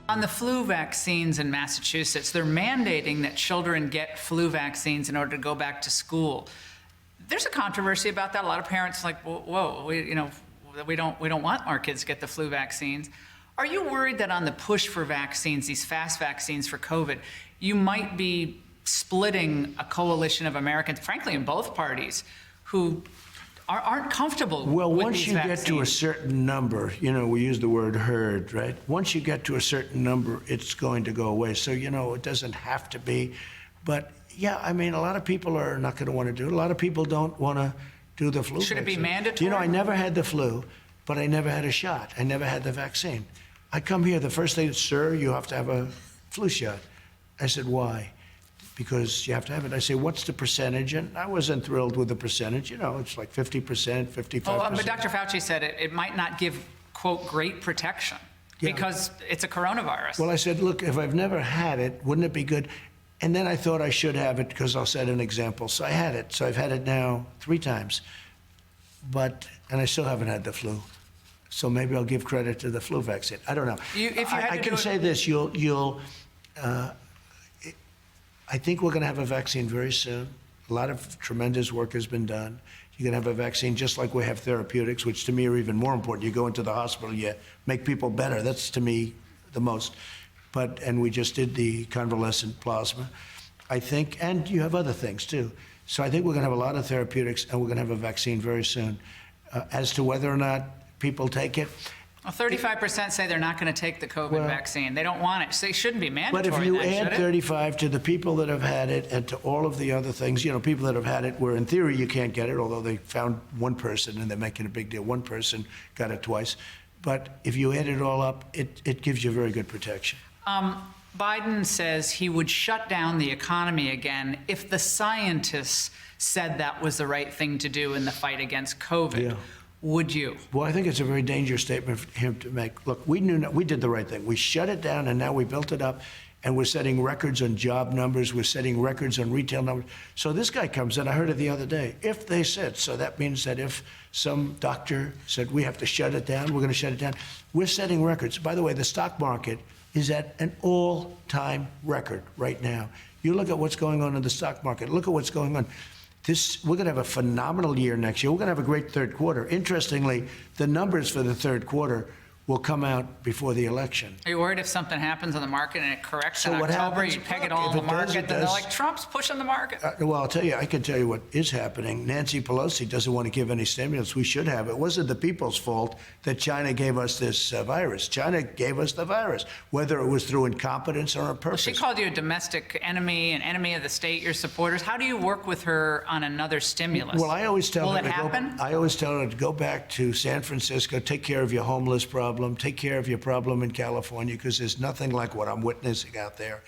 On the flu vaccines in Massachusetts, they're mandating that children get flu vaccines in order to go back to school. There's a controversy about that. A lot of parents are like, whoa, we don't want our kids to get the flu vaccines. Are you worried that on the push for vaccines, these fast vaccines for COVID, you might be splitting a coalition of Americans, frankly, in both parties, who aren't comfortable with these vaccines? Well, once you get to a certain number, we use the word herd, right? Once you get to a certain number, it's going to go away. So, it doesn't have to be. But, yeah, I mean, a lot of people are not going to want to do it. A lot of people don't want to do the flu Should vaccine. it be mandatory? I never had the flu, but I never had a shot. I never had the vaccine. I come here, the first thing, sir, you have to have a flu shot. I said, why? Because you have to have it. I say, what's the percentage? And I wasn't thrilled with the percentage. It's like 50%, 55%. Oh, but Dr. Fauci said it might not give, quote, great protection because it's a coronavirus. Well, I said, look, if I've never had it, wouldn't it be good? And then I thought I should have it because I'll set an example. So I had it. So I've had it now 3 times. And I still haven't had the flu. So maybe I'll give credit to the flu vaccine. I don't know. I can say this, I think we're going to have a vaccine very soon. A lot of tremendous work has been done. You're going to have a vaccine just like we have therapeutics, which to me are even more important. You go into the hospital, you make people better. That's to me the most. And we just did the convalescent plasma, I think, and you have other things too. So I think we're going to have a lot of therapeutics and we're going to have a vaccine very soon. As to whether or not people take it, Well, 35% say they're not going to take the COVID vaccine. They don't want it. So it shouldn't be mandatory. But if you add 35 to the people that have had it and to all of the other things, people that have had it where in theory you can't get it, although they found one person and they're making a big deal. One person got it twice. But if you add it all up, it gives you very good protection. Biden says he would shut down the economy again if the scientists said that was the right thing to do in the fight against COVID. Yeah. Would you? Well, I think it's a very dangerous statement for him to make. Look, we did the right thing. We shut it down, and now we built it up, and we're setting records on job numbers. We're setting records on retail numbers. So this guy comes in, I heard it the other day, if they said, so that means that if some doctor said we have to shut it down, we're going to shut it down. We're setting records. By the way, the stock market is at an all-time record right now. You look at what's going on in the stock market. Look at what's going on. We're going to have a phenomenal year next year. We're going to have a great third quarter. Interestingly, the numbers for the third quarter will come out before the election. Are you worried if something happens on the market and it corrects in what October, happens? you peg it all on the market, then they're like, Trump's pushing the market? Well, I can tell you what is happening. Nancy Pelosi doesn't want to give any stimulus. We should have. It wasn't the people's fault that China gave us this virus. China gave us the virus, whether it was through incompetence or on purpose. Well, she called you a domestic enemy, an enemy of the state, your supporters. How do you work with her on another stimulus? Well, I always tell her I always tell her to go back to San Francisco, take care of your homeless problem, take care of your problem in California, because there's nothing like what I'm witnessing out there.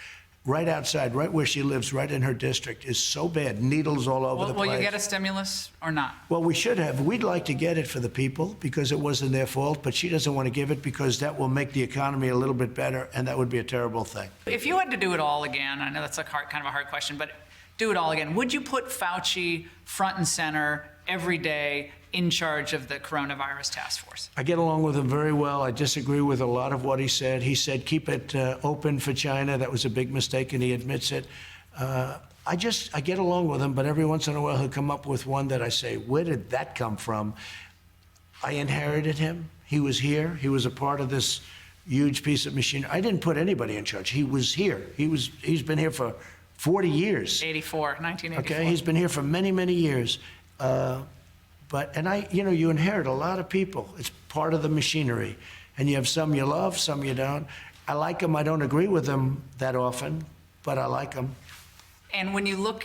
Right outside, right where she lives, right in her district, is so bad. Needles all over the place. Will you get a stimulus or not? Well, we should have. We'd like to get it for the people because it wasn't their fault, but she doesn't want to give it because that will make the economy a little bit better, and that would be a terrible thing. If you had to do it all again, I know that's kind of a hard question, but do it all again, would you put Fauci front and center every day in charge of the coronavirus task force? I get along with him very well. I disagree with a lot of what he said. He said, keep it open for China. That was a big mistake, and he admits it. I get along with him, but every once in a while he'll come up with one that I say, where did that come from? I inherited him. He was here. He was a part of this huge piece of machinery. I didn't put anybody in charge. He was here. He's been here for 40 years. 1984. Okay, he's been here for many, many years. You inherit a lot of people. It's part of the machinery. And you have some you love, some you don't. I like them. I don't agree with them that often, but I like them. And when you look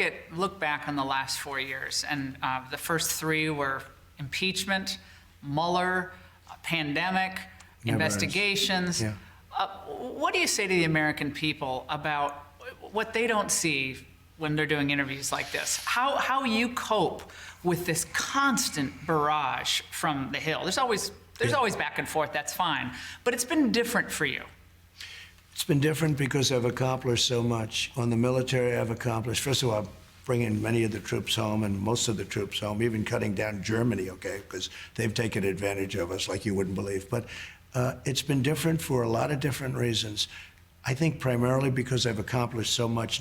back on the last 4 years, and the first 3 were impeachment, Mueller, pandemic, investigations. Yeah. What do you say to the American people about what they don't see when they're doing interviews like this? How you cope with this constant barrage from the Hill? There's always back and forth, that's fine. But it's been different for you. It's been different because I've accomplished so much. On the military, I've accomplished, first of all, bringing many of the troops home and most of the troops home, even cutting down Germany, okay, because they've taken advantage of us like you wouldn't believe. But It's been different for a lot of different reasons. I think primarily because I've accomplished so much